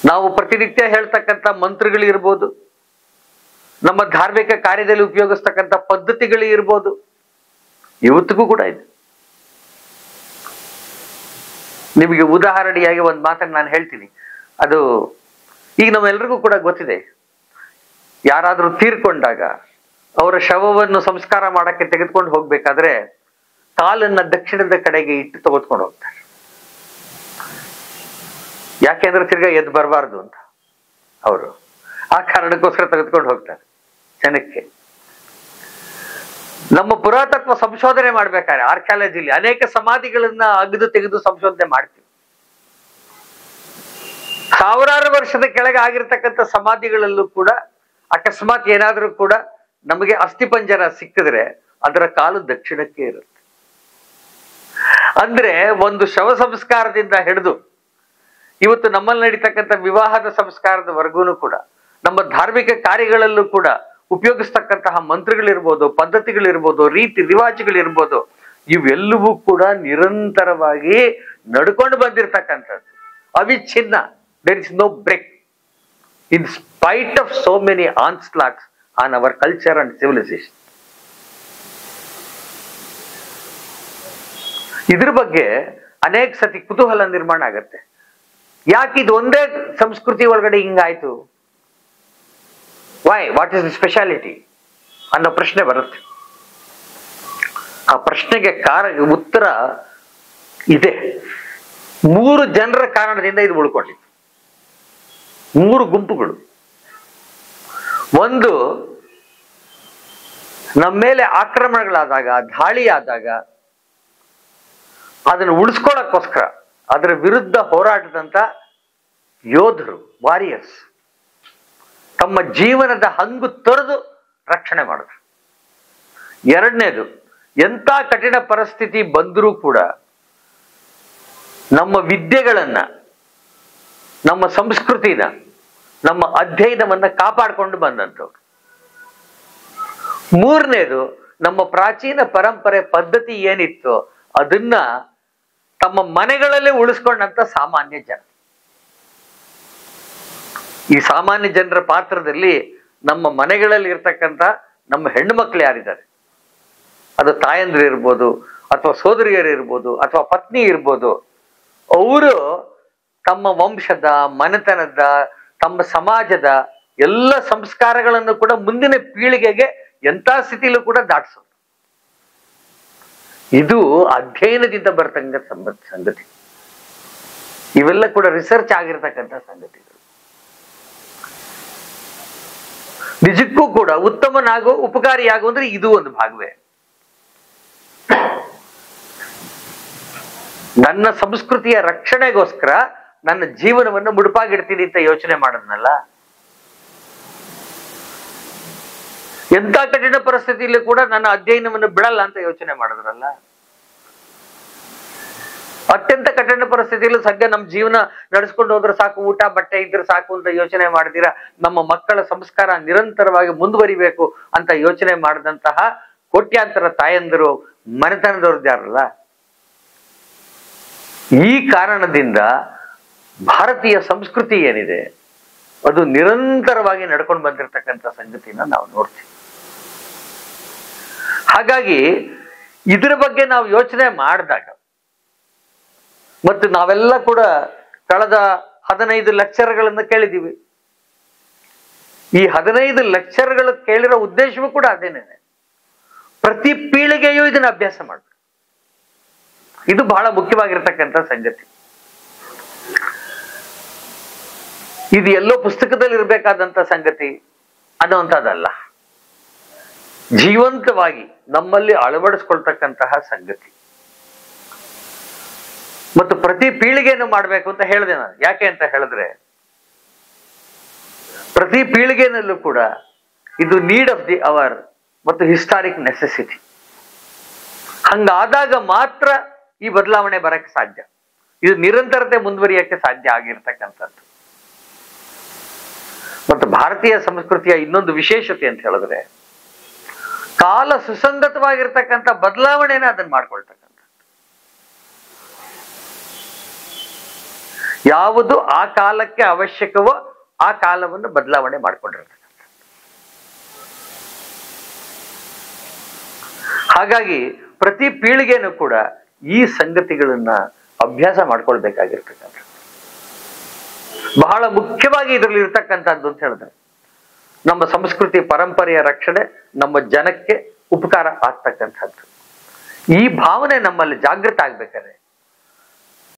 ನಾವು ಪ್ರತಿನಿತ್ಯ ಹೇಳ್ತಕ್ಕಂಥ ಮಂತ್ರಗಳಿರ್ಬೋದು, ನಮ್ಮ ಧಾರ್ಮಿಕ ಕಾರ್ಯದಲ್ಲಿ ಉಪಯೋಗಿಸ್ತಕ್ಕಂಥ ಪದ್ಧತಿಗಳು ಇರ್ಬೋದು, ಇವತ್ತಿಗೂ ಕೂಡ ಇದೆ. ನಿಮಗೆ ಉದಾಹರಣೆಯಾಗಿ ಒಂದು ಮಾತನ್ನು ನಾನು ಹೇಳ್ತೀನಿ. ಅದು ಈಗ ನಮ್ಮೆಲ್ರಿಗೂ ಕೂಡ ಗೊತ್ತಿದೆ. ಯಾರಾದ್ರೂ ತೀರ್ಕೊಂಡಾಗ ಅವರ ಶವವನ್ನು ಸಂಸ್ಕಾರ ಮಾಡಕ್ಕೆ ತೆಗೆದುಕೊಂಡು ಹೋಗ್ಬೇಕಾದ್ರೆ ಕಾಲನ್ನ ದಕ್ಷಿಣದ ಕಡೆಗೆ ಇಟ್ಟು ತೆಗೆದುಕೊಂಡು ಹೋಗ್ತಾರೆ. ಯಾಕೆಂದ್ರೆ ತಿರ್ಗಾ ಎದ್ದು ಬರಬಾರ್ದು ಅಂತ ಅವರು ಆ ಕಾರಣಕ್ಕೋಸ್ಕರ ತೆಗೆದುಕೊಂಡು ಹೋಗ್ತಾರೆ ಜನಕ್ಕೆ. ನಮ್ಮ ಪುರಾತತ್ವ ಸಂಶೋಧನೆ ಮಾಡ್ಬೇಕಾದ್ರೆ ಆರ್ಕಿಯಾಲಜಿಲಿ ಅನೇಕ ಸಮಾಧಿಗಳನ್ನ ಅಗೆದು ತೆಗೆದು ಸಂಶೋಧನೆ ಮಾಡ್ತೀವಿ. ಸಾವಿರಾರು ವರ್ಷದ ಕೆಳಗೆ ಆಗಿರ್ತಕ್ಕಂಥ ಸಮಾಧಿಗಳಲ್ಲೂ ಕೂಡ ಅಕಸ್ಮಾತ್ ಏನಾದ್ರೂ ಕೂಡ ನಮಗೆ ಅಸ್ಥಿಪಂಜರ ಸಿಕ್ಕಿದ್ರೆ ಅದರ ಕಾಲು ದಕ್ಷಿಣಕ್ಕೆ ಇರುತ್ತೆ. ಅಂದ್ರೆ ಒಂದು ಶವ ಸಂಸ್ಕಾರದಿಂದ ಹಿಡಿದು ಇವತ್ತು ನಮ್ಮಲ್ಲಿ ನಡೀತಕ್ಕಂಥ ವಿವಾಹದ ಸಂಸ್ಕಾರದವರೆಗೂ ಕೂಡ ನಮ್ಮ ಧಾರ್ಮಿಕ ಕಾರ್ಯಗಳಲ್ಲೂ ಕೂಡ ಉಪಯೋಗಿಸ್ತಕ್ಕಂತಹ ಮಂತ್ರಗಳಿರ್ಬೋದು, ಪದ್ಧತಿಗಳಿರ್ಬೋದು, ರೀತಿ ರಿವಾಜುಗಳಿರ್ಬೋದು, ಇವೆಲ್ಲವೂ ಕೂಡ ನಿರಂತರವಾಗಿ ನಡ್ಕೊಂಡು ಬಂದಿರತಕ್ಕಂಥದ್ದು, ಅವಿಚ್ಛಿನ್ನ. There is no break in spite of so many onslaughts on our culture and civilisation. ಇದ್ರ ಬಗ್ಗೆ ಅನೇಕ ಸತಿ ಕುತೂಹಲ ನಿರ್ಮಾಣ ಆಗತ್ತೆ. ಯಾಕೆ ಇದು ಒಂದೇ ಸಂಸ್ಕೃತಿ ಒಳಗಡೆ ಹಿಂಗಾಯ್ತು, why, what is the speciality ಅನ್ನೋ ಪ್ರಶ್ನೆ ಬರುತ್ತೆ. ಆ ಪ್ರಶ್ನೆಗೆ ಉತ್ತರ ಇದೆ. 3 ಜನರ ಕಾರಣದಿಂದ ಇದು ಉಳ್ಕೊಂಡಿತ್ತು. 3 ಗುಂಪುಗಳು. ಒಂದು, ನಮ್ಮ ಮೇಲೆ ಆಕ್ರಮಣಗಳಾದಾಗ, ದಾಳಿಯಾದಾಗ ಅದನ್ನು ಉಳಿಸ್ಕೊಳ್ಳೋಕ್ಕೋಸ್ಕರ ಅದರ ವಿರುದ್ಧ ಹೋರಾಟದಂತ ಯೋಧರು, ವಾರಿಯರ್ಸ್, ತಮ್ಮ ಜೀವನದ ಹಂಗು ತೊರೆದು ರಕ್ಷಣೆ ಮಾಡಿದ್ರು. ಎರಡನೇದು, ಎಂಥ ಕಠಿಣ ಪರಿಸ್ಥಿತಿ ಬಂದರೂ ಕೂಡ ನಮ್ಮ ವಿದ್ಯೆಗಳನ್ನ, ನಮ್ಮ ಸಂಸ್ಕೃತಿನ, ನಮ್ಮ ಅಧ್ಯಯನವನ್ನ ಕಾಪಾಡಿಕೊಂಡು ಬಂದಂಥವ್ರು. ಮೂರನೇದು, ನಮ್ಮ ಪ್ರಾಚೀನ ಪರಂಪರೆ ಪದ್ಧತಿ ಏನಿತ್ತು ಅದನ್ನ ತಮ್ಮ ಮನೆಗಳಲ್ಲೇ ಉಳಿಸ್ಕೊಂಡಂತ ಸಾಮಾನ್ಯ ಜನ. ಈ ಸಾಮಾನ್ಯ ಜನರ ಪಾತ್ರದಲ್ಲಿ ನಮ್ಮ ಮನೆಗಳಲ್ಲಿ ಇರ್ತಕ್ಕಂಥ ನಮ್ಮ ಹೆಣ್ಣು ಮಕ್ಕಳು ಯಾರಿದ್ದಾರೆ, ಅದು ತಾಯಂದ್ರು ಇರ್ಬೋದು, ಅಥವಾ ಸೋದರಿಯರು ಇರ್ಬೋದು, ಅಥವಾ ಪತ್ನಿ ಇರ್ಬೋದು, ಅವರು ತಮ್ಮ ವಂಶದ, ಮನೆತನದ, ತಮ್ಮ ಸಮಾಜದ ಎಲ್ಲ ಸಂಸ್ಕಾರಗಳನ್ನು ಕೂಡ ಮುಂದಿನ ಪೀಳಿಗೆಗೆ ಎಂಥ ಸ್ಥಿತಿಲೂ ಕೂಡ ದಾಟಿಸೋದು. ಇದು ಅಧ್ಯಯನದಿಂದ ಬರ್ತಕ್ಕಂಥ ಸಂಗತಿ. ಇವೆಲ್ಲ ಕೂಡ ರಿಸರ್ಚ್ ಆಗಿರ್ತಕ್ಕಂಥ ಸಂಗತಿಗಳು. ನಿಜಕ್ಕೂ ಕೂಡ ಉತ್ತಮನಾಗೋ, ಉಪಕಾರಿಯಾಗೋ ಅಂದ್ರೆ ಇದು ಒಂದು ಭಾಗವೇ. ನನ್ನ ಸಂಸ್ಕೃತಿಯ ರಕ್ಷಣೆಗೋಸ್ಕರ ನನ್ನ ಜೀವನವನ್ನು ಮುಡುಪಾಗಿಡ್ತೀನಿ ಅಂತ ಯೋಚನೆ ಮಾಡೋದ್ನಲ್ಲ, ಎಂಥ ಕಠಿಣ ಪರಿಸ್ಥಿತಿಯಲ್ಲಿ ಕೂಡ ನನ್ನ ಅಧ್ಯಯನವನ್ನು ಬಿಡಲ್ಲ ಅಂತ ಯೋಚನೆ ಮಾಡಿದ್ರಲ್ಲ, ಅತ್ಯಂತ ಕಠಿಣ ಪರಿಸ್ಥಿತಿಯಲ್ಲಿ ಸದ್ಯ ನಮ್ಮ ಜೀವನ ನಡೆಸ್ಕೊಂಡು ಹೋದ್ರೆ ಸಾಕು, ಊಟ ಬಟ್ಟೆ ಇದ್ರೆ ಸಾಕು ಅಂತ ಯೋಚನೆ ಮಾಡಿದಿರಾ, ನಮ್ಮ ಮಕ್ಕಳ ಸಂಸ್ಕಾರ ನಿರಂತರವಾಗಿ ಮುಂದುವರಿಬೇಕು ಅಂತ ಯೋಚನೆ ಮಾಡಿದಂತಹ ಕೋಟ್ಯಾಂತರ ತಾಯಂದಿರು, ಮನೆತನದವ್ರದ್ದಾರಲ್ಲ. ಈ ಕಾರಣದಿಂದ ಭಾರತೀಯ ಸಂಸ್ಕೃತಿ ಏನಿದೆ ಅದು ನಿರಂತರವಾಗಿ ನಡ್ಕೊಂಡು ಬಂದಿರತಕ್ಕಂಥ ಸಂಗತಿನ ನಾವು ನೋಡ್ತೀವಿ. ಹಾಗಾಗಿ ಇದರ ಬಗ್ಗೆ ನಾವು ಯೋಚನೆ ಮಾಡಿದಾಗ, ಮತ್ತು ನಾವೆಲ್ಲ ಕೂಡ ಕಳೆದ 15 ಲೆಕ್ಚರ್ಗಳನ್ನು ಕೇಳಿದ್ದೀವಿ. ಈ 15 ಲೆಕ್ಚರ್ಗಳು ಕೇಳಿರೋ ಉದ್ದೇಶವೂ ಕೂಡ ಅದೇನೇನೆ. ಪ್ರತಿ ಪೀಳಿಗೆಯೂ ಇದನ್ನ ಅಭ್ಯಾಸ ಮಾಡ್ಬೇಕು. ಇದು ಬಹಳ ಮುಖ್ಯವಾಗಿರ್ತಕ್ಕಂಥ ಸಂಗತಿ. ಇದು ಎಲ್ಲೋ ಪುಸ್ತಕದಲ್ಲಿ ಇರಬೇಕಾದಂತ ಸಂಗತಿ ಅನ್ನುವಂಥದ್ದಲ್ಲ, ಜೀವಂತವಾಗಿ ನಮ್ಮಲ್ಲಿ ಅಳವಡಿಸ್ಕೊಳ್ತಕ್ಕಂತಹ ಸಂಗತಿ. ಮತ್ತು ಪ್ರತಿ ಪೀಳಿಗೆಯನ್ನು ಮಾಡ್ಬೇಕು ಅಂತ ಹೇಳಿದೆ ನಾನು. ಯಾಕೆ ಅಂತ ಹೇಳಿದ್ರೆ, ಪ್ರತಿ ಪೀಳಿಗೆನಲ್ಲೂ ಕೂಡ ಇದು ನೀಡ್ ಆಫ್ ದಿ ಅವರ್ ಮತ್ತು ಹಿಸ್ಟಾರಿಕ್ ನೆಸೆಸಿಟಿ. ಹಂಗಾದಾಗ ಮಾತ್ರ ಈ ಬದಲಾವಣೆ ಬರಕ್ಕೆ ಸಾಧ್ಯ. ಇದು ನಿರಂತರತೆ ಮುಂದುವರಿಯಕ್ಕೆ ಸಾಧ್ಯ ಆಗಿರ್ತಕ್ಕಂಥದ್ದು. ಮತ್ತು ಭಾರತೀಯ ಸಂಸ್ಕೃತಿಯ ಇನ್ನೊಂದು ವಿಶೇಷತೆ ಅಂತ ಹೇಳಿದ್ರೆ, ಕಾಲ ಸುಸಂಗತವಾಗಿರ್ತಕ್ಕಂಥ ಬದಲಾವಣೆನ ಅದನ್ನ ಮಾಡ್ಕೊಳ್ತಕ್ಕಂಥ. ಯಾವುದು ಆ ಕಾಲಕ್ಕೆ ಅವಶ್ಯಕವೋ ಆ ಕಾಲವನ್ನು ಬದಲಾವಣೆ ಮಾಡ್ಕೊಂಡಿರ್ತಕ್ಕಂಥ. ಹಾಗಾಗಿ ಪ್ರತಿ ಪೀಳಿಗೆನೂ ಕೂಡ ಈ ಸಂಗತಿಗಳನ್ನ ಅಭ್ಯಾಸ ಮಾಡ್ಕೊಳ್ಬೇಕಾಗಿರ್ತಕ್ಕಂಥ. ಬಹಳ ಮುಖ್ಯವಾಗಿ ಇದರಲ್ಲಿ ಇರ್ತಕ್ಕಂಥದ್ದು ಅಂತ ಹೇಳಿದ್ರೆ ನಮ್ಮ ಸಂಸ್ಕೃತಿ ಪರಂಪರೆಯ ರಕ್ಷಣೆ, ನಮ್ಮ ಜನಕ್ಕೆ ಉಪಕಾರ ಆಗ್ತಕ್ಕಂಥದ್ದು. ಈ ಭಾವನೆ ನಮ್ಮಲ್ಲಿ ಜಾಗೃತ ಆಗ್ಬೇಕಾದ್ರೆ